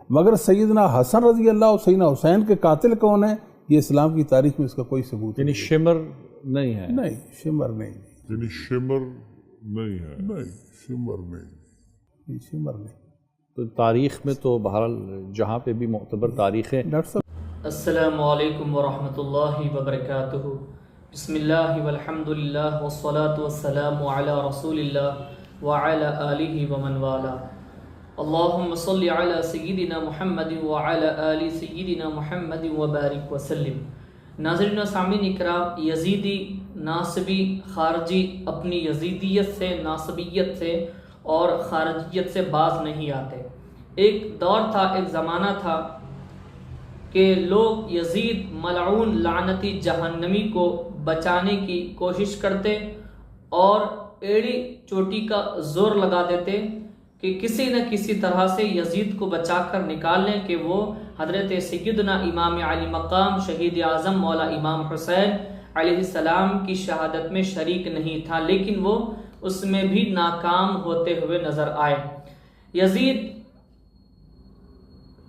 مگر سیدنا حسن رضی اللہ اور سیدنا حسین کے قاتل کون ہیں یہ اسلام کی تاریخ میں اس کا کوئی ثبوت یعنی شمر نہیں ہے؟ نہیں، شمر نہیں، یعنی شمر نہیں ہے، نہیں، شمر نہیں، شمر نہیں۔ تو تاریخ میں تو بہرحال جہاں پہ بھی معتبر تاریخ ہے۔ ڈاکٹر صاحب السلام علیکم ورحمۃ اللہ وبرکاتہ۔ بسم اللہ والحمد للہ والصلاة والسلام علی رسول اللہ وعلی آلہ ومن والا۔ اللہم صلی علی سیدنا محمد وعلی آل سیدنا محمد وبارک وسلم۔ ناظرین و سامعین اکرام، یزیدی، ناصبی، خارجی اپنی یزیدیت سے، ناصبیت سے اور خارجیت سے باز نہیں آتے۔ ایک دور تھا، ایک زمانہ تھا کہ لوگ یزید ملعون لعنتی جہنمی کو بچانے کی کوشش کرتے اور ایڑی چوٹی کا زور لگا دیتے کہ کسی نہ کسی طرح سے یزید کو بچا کر نکال لیں کہ وہ حضرت سیدنا امام علی مقام شہید اعظم مولا امام حسین علیہ السلام کی شہادت میں شریک نہیں تھا، لیکن وہ اس میں بھی ناکام ہوتے ہوئے نظر آئے۔ یزید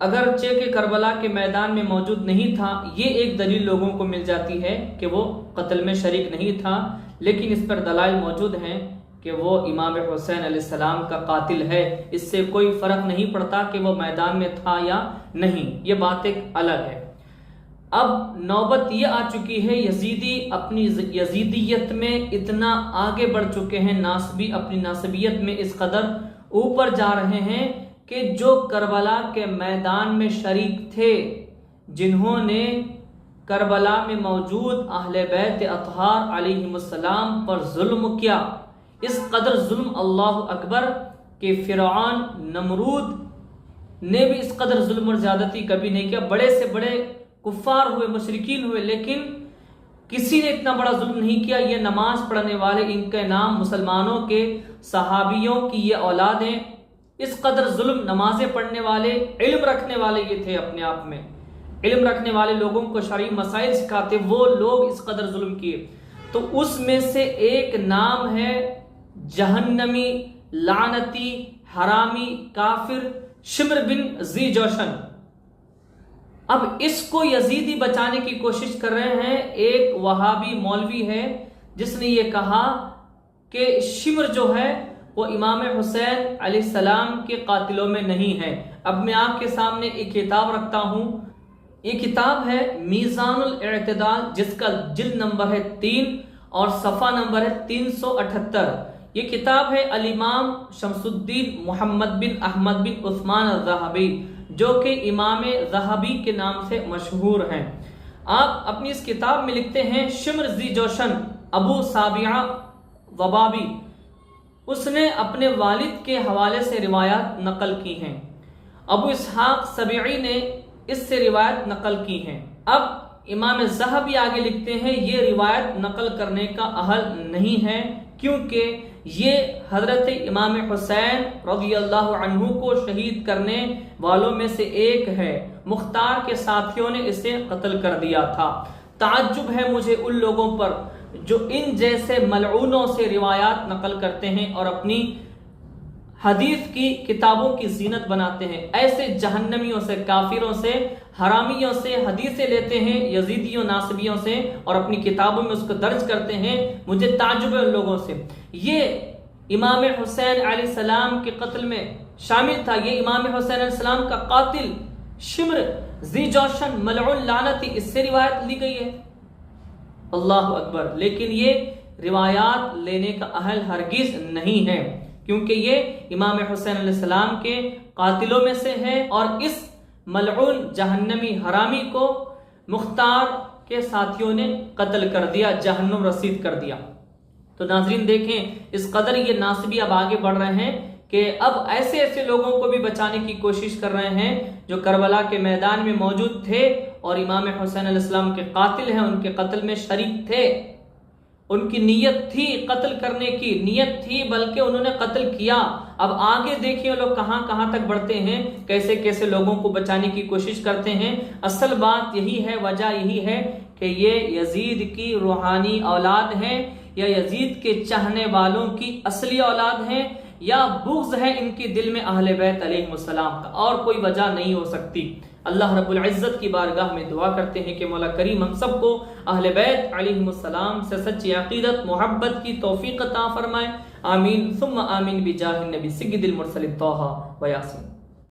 اگرچہ کہ کربلا کے میدان میں موجود نہیں تھا، یہ ایک دلیل لوگوں کو مل جاتی ہے کہ وہ قتل میں شریک نہیں تھا، لیکن اس پر دلائل موجود ہیں کہ وہ امام حسین علیہ السلام کا قاتل ہے۔ اس سے کوئی فرق نہیں پڑتا کہ وہ میدان میں تھا یا نہیں، یہ بات ایک الگ ہے۔ اب نوبت یہ آ چکی ہے، یزیدی اپنی یزیدیت میں اتنا آگے بڑھ چکے ہیں، ناصبی اپنی ناصبیت میں اس قدر اوپر جا رہے ہیں کہ جو کربلا کے میدان میں شریک تھے، جنہوں نے کربلا میں موجود اہل بیت اطہار علیہم السلام پر ظلم کیا، اس قدر ظلم، اللہ اکبر، کہ فرعون نمرود نے بھی اس قدر ظلم اور زیادتی کبھی نہیں کیا۔ بڑے سے بڑے کفار ہوئے، مشرکین ہوئے، لیکن کسی نے اتنا بڑا ظلم نہیں کیا۔ یہ نماز پڑھنے والے، ان کے نام مسلمانوں کے صحابیوں کی یہ اولادیں، اس قدر ظلم، نمازیں پڑھنے والے، علم رکھنے والے یہ تھے، اپنے آپ میں علم رکھنے والے، لوگوں کو شرعی مسائل سکھاتے، وہ لوگ اس قدر ظلم کیے۔ تو اس میں سے ایک نام ہے جہنمی، لعنتی، حرامی، کافر شمر بن ذی جوشن۔ اب اس کو یزیدی بچانے کی کوشش کر رہے ہیں۔ ایک وہابی مولوی ہے جس نے یہ کہا کہ شمر جو ہے وہ امام حسین علیہ السلام کے قاتلوں میں نہیں ہے۔ اب میں آپ کے سامنے ایک کتاب رکھتا ہوں، یہ کتاب ہے میزان الاعتدال، جس کا جلد نمبر ہے 3 اور صفحہ نمبر ہے 378۔ یہ کتاب ہے الامام شمس الدین محمد بن احمد بن عثمان الذہبی، جو کہ امام ذہبی کے نام سے مشہور ہیں۔ آپ اپنی اس کتاب میں لکھتے ہیں، شمر ذی جوشن ابو سابعہ وبابی، اس نے اپنے والد کے حوالے سے روایات نقل کی ہیں، ابو اسحاق سبیعی نے اس سے روایت نقل کی ہیں۔ اب امام ذہبی آگے لکھتے ہیں، یہ روایت نقل کرنے کا اہل نہیں ہے، کیونکہ یہ حضرت امام حسین رضی اللہ عنہ کو شہید کرنے والوں میں سے ایک ہے، مختار کے ساتھیوں نے اسے قتل کر دیا تھا۔ تعجب ہے مجھے ان لوگوں پر جو ان جیسے ملعونوں سے روایات نقل کرتے ہیں اور اپنی حدیث کی کتابوں کی زینت بناتے ہیں۔ ایسے جہنمیوں سے، کافروں سے، حرامیوں سے حدیثیں لیتے ہیں، یزیدیوں، ناصبیوں سے، اور اپنی کتابوں میں اس کو درج کرتے ہیں۔ مجھے تعجب ہے ان لوگوں سے۔ یہ امام حسین علیہ السلام کے قتل میں شامل تھا، یہ امام حسین علیہ السلام کا قاتل شمر ذی جوشن ملعون لعنتی، اس سے روایت لی گئی ہے۔ اللہ اکبر! لیکن یہ روایات لینے کا اہل ہرگز نہیں ہے، کیونکہ یہ امام حسین علیہ السلام کے قاتلوں میں سے ہے، اور اس ملعون جہنمی حرامی کو مختار کے ساتھیوں نے قتل کر دیا، جہنم رسید کر دیا۔ تو ناظرین دیکھیں، اس قدر یہ ناصبی اب آگے بڑھ رہے ہیں کہ اب ایسے ایسے لوگوں کو بھی بچانے کی کوشش کر رہے ہیں جو کربلا کے میدان میں موجود تھے اور امام حسین علیہ السلام کے قاتل ہیں، ان کے قتل میں شریک تھے، ان کی نیت تھی قتل کرنے کی، نیت تھی، بلکہ انہوں نے قتل کیا۔ اب آگے دیکھیے لوگ کہاں کہاں تک بڑھتے ہیں، کیسے کیسے لوگوں کو بچانے کی کوشش کرتے ہیں۔ اصل بات یہی ہے، وجہ یہی ہے کہ یہ یزید کی روحانی اولاد ہیں، یا یزید کے چاہنے والوں کی اصلی اولاد ہیں، یا بغض ہے ان کے دل میں اہل بیت علیہ السلام کا، اور کوئی وجہ نہیں ہو سکتی۔ اللہ رب العزت کی بارگاہ میں دعا کرتے ہیں کہ مولا کریم ہم سب کو اہل بیت علیہ السلام سے سچی عقیدت محبت کی توفیق عطا فرمائے، آمین ثم آمین بجاہ النبی سید المرسل طہ و یاسین۔